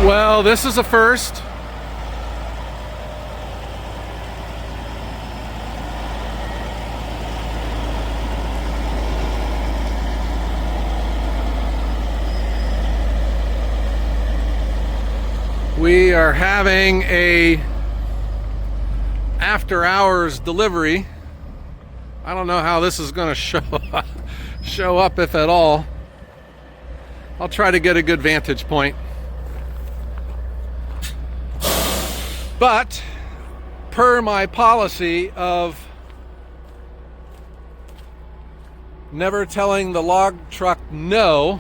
Well, this is a first. We are having a after hours delivery. I don't know how this is going to show up, if at all. I'll try to get a good vantage point. But per my policy of never telling the log truck no,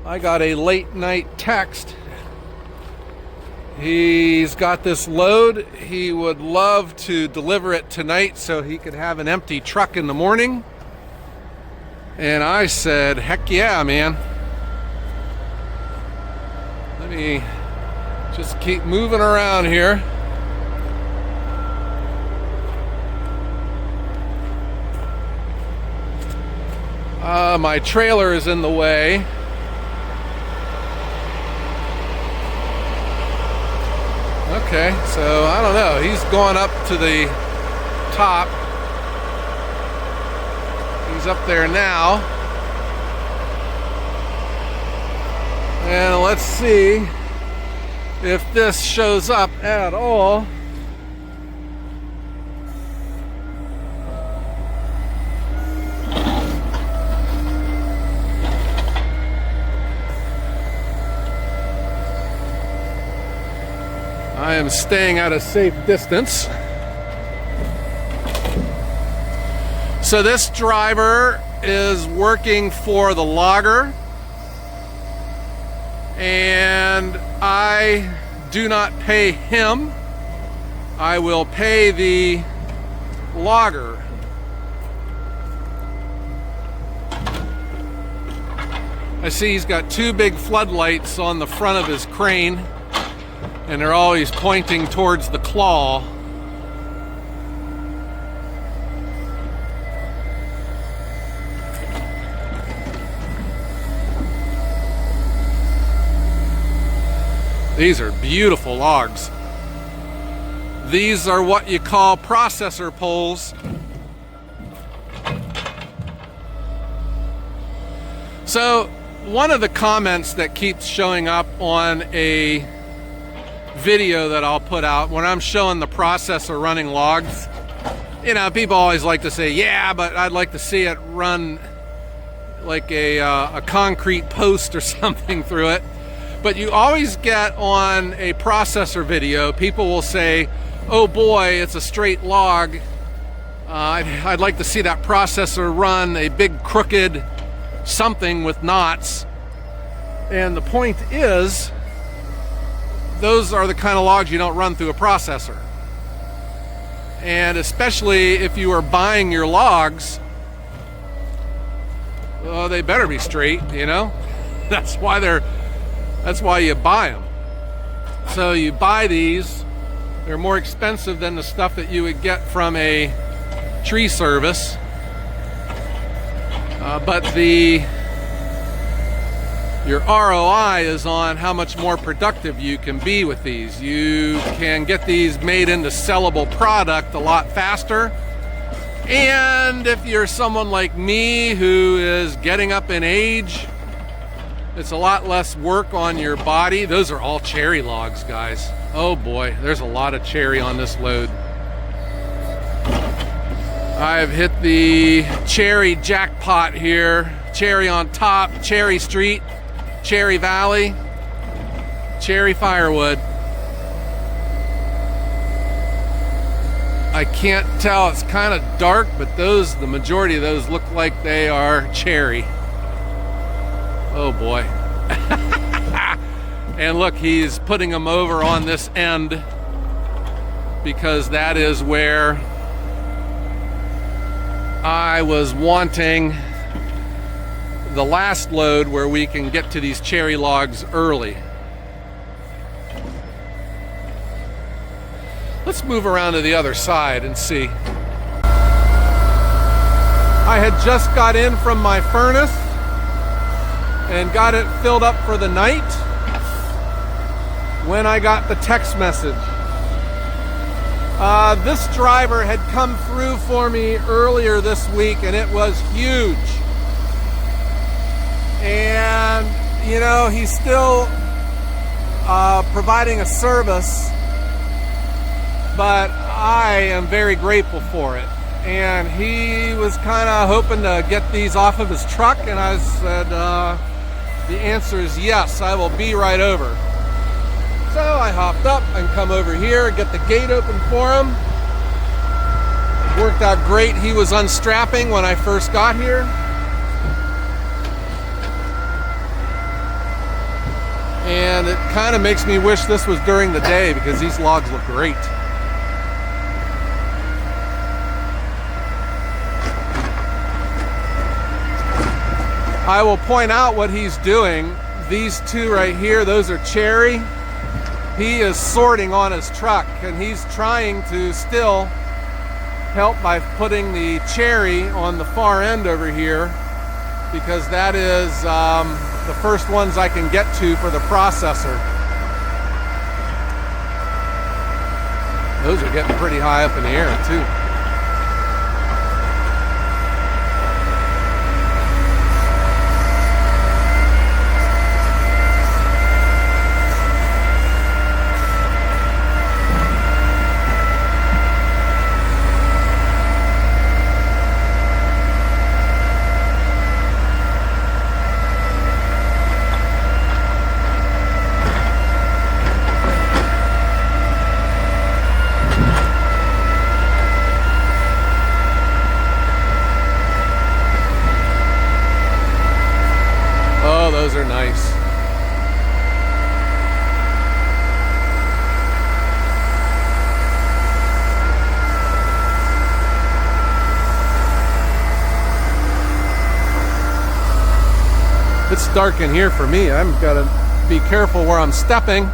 I got a late night text. He's got this load. He would love to deliver it tonight so he could have an empty truck in the morning. And I said, heck yeah, man. Let me just keep moving around here. My trailer is in the way. Okay, so I don't know. He's going up to the top. He's up there now. And let's see if this shows up at all. I am staying at a safe distance. So this driver is working for the logger, and I do not pay him. I will pay the logger. I see he's got two big floodlights on the front of his crane, and they're always pointing towards the claw. These are beautiful logs. These are what you call processor poles. So one of the comments that keeps showing up on a video that I'll put out when I'm showing the processor running logs, you know, people always like to say, yeah, but I'd like to see it run like a concrete post or something through it. But you always get on a processor video, people will say, oh boy, it's a straight log. I'd like to see that processor run a big crooked something with knots. And the point is, those are the kind of logs you don't run through a processor. And especially if you are buying your logs, well, they better be straight, you know? That's why you buy them. So you buy these, they're more expensive than the stuff that you would get from a tree service. But your ROI is on how much more productive you can be with these. You can get these made into sellable product a lot faster. And if you're someone like me who is getting up in age, it's a lot less work on your body. Those are all cherry logs, guys. Oh boy, there's a lot of cherry on this load. I've hit the cherry jackpot here. Cherry on top, Cherry Street, Cherry Valley, cherry firewood. I can't tell, it's kind of dark, but the majority of those look like they are cherry. Oh boy. And look, he's putting them over on this end because that is where I was wanting the last load, where we can get to these cherry logs early. Let's move around to the other side and see. I had just got in from my furnace and got it filled up for the night. when I got the text message. This driver had come through for me earlier this week, and it was huge. And, you know, he's still providing a service, but I am very grateful for it. And he was kind of hoping to get these off of his truck, and I said, the answer is yes, I will be right over. So I hopped up and come over here, get the gate open for him. It worked out great. He was unstrapping when I first got here. And it kind of makes me wish this was during the day because these logs look great. I will point out what he's doing. These two right here, those are cherry. He is sorting on his truck, and he's trying to still help by putting the cherry on the far end over here, because that is the first ones I can get to for the processor. Those are getting pretty high up in the air too. Those are nice. It's dark in here for me. I've got to be careful where I'm stepping.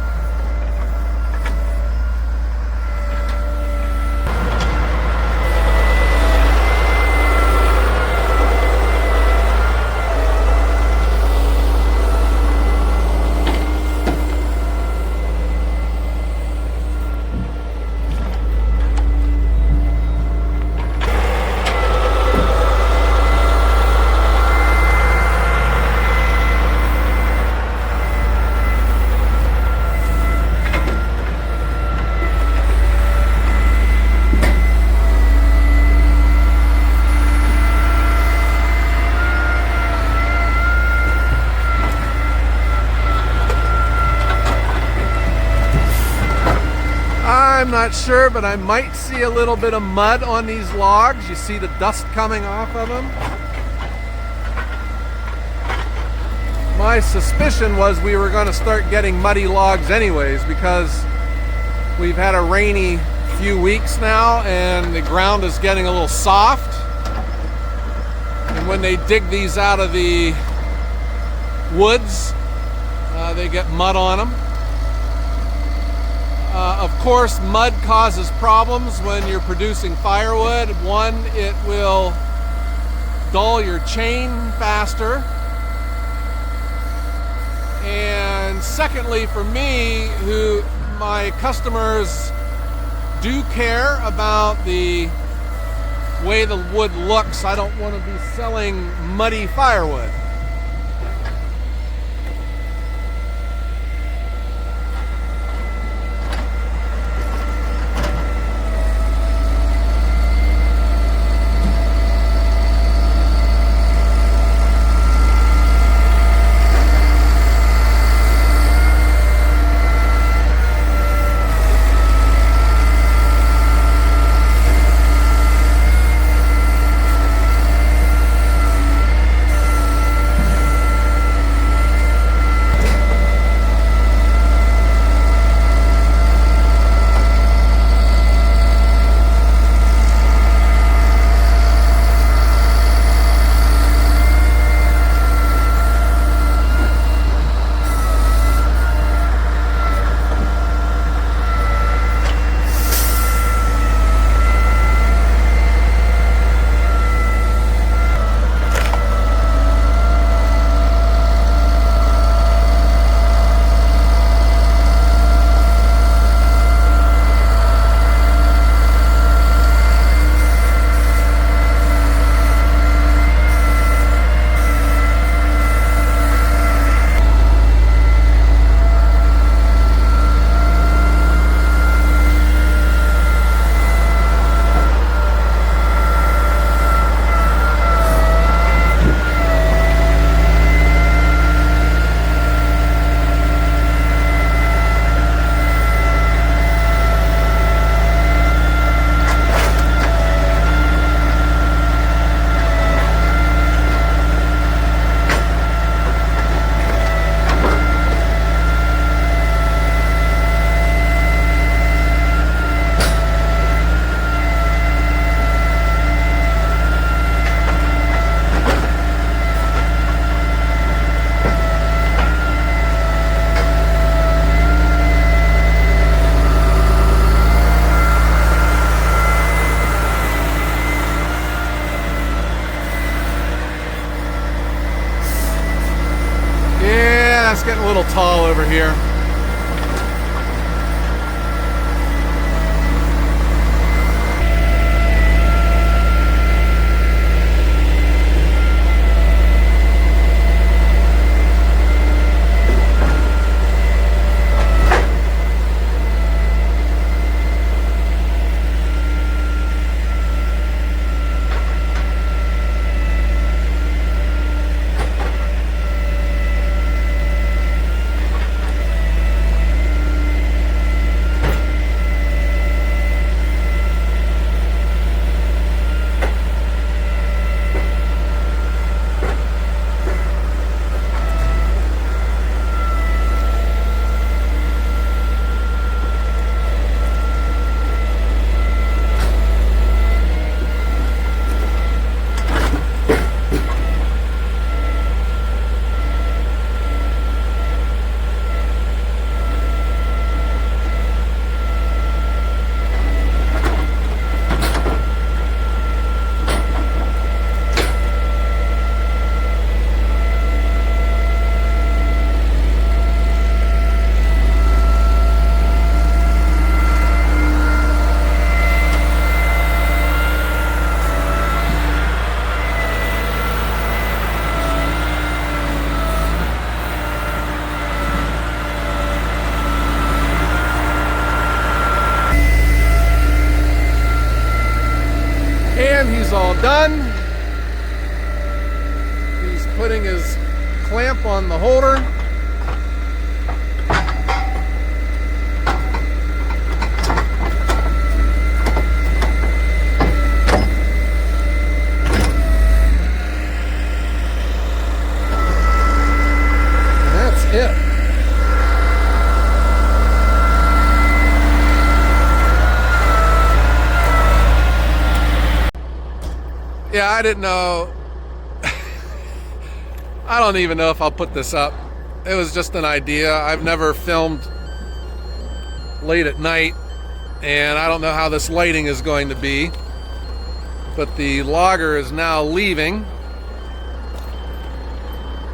I'm not sure, but I might see a little bit of mud on these logs. You see the dust coming off of them. My suspicion was we were going to start getting muddy logs anyways, because we've had a rainy few weeks now and the ground is getting a little soft. And when they dig these out of the woods, they get mud on them. Of course, mud causes problems when you're producing firewood. One, it will dull your chain faster. And secondly, for me, who my customers do care about the way the wood looks, I don't want to be selling muddy firewood. tall over here. He's all done. He's putting his clamp on the holder. And that's it. Yeah, I didn't know. I don't even know if I'll put this up. It was just an idea. I've never filmed late at night, and I don't know how this lighting is going to be. But the logger is now leaving,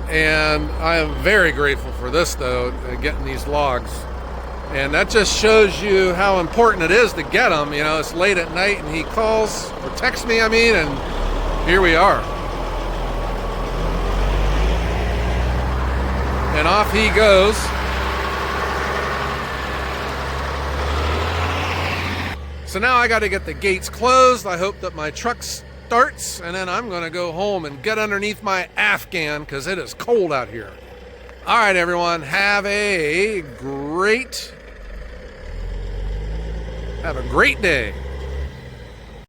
and I am very grateful for this, though, getting these logs. And that just shows you how important it is to get them. You know, it's late at night, and he calls, or texts me, I mean, and here we are. And off he goes. So now I got to get the gates closed. I hope that my truck starts, and then I'm going to go home and get underneath my Afghan because it is cold out here. All right, everyone, have a great day.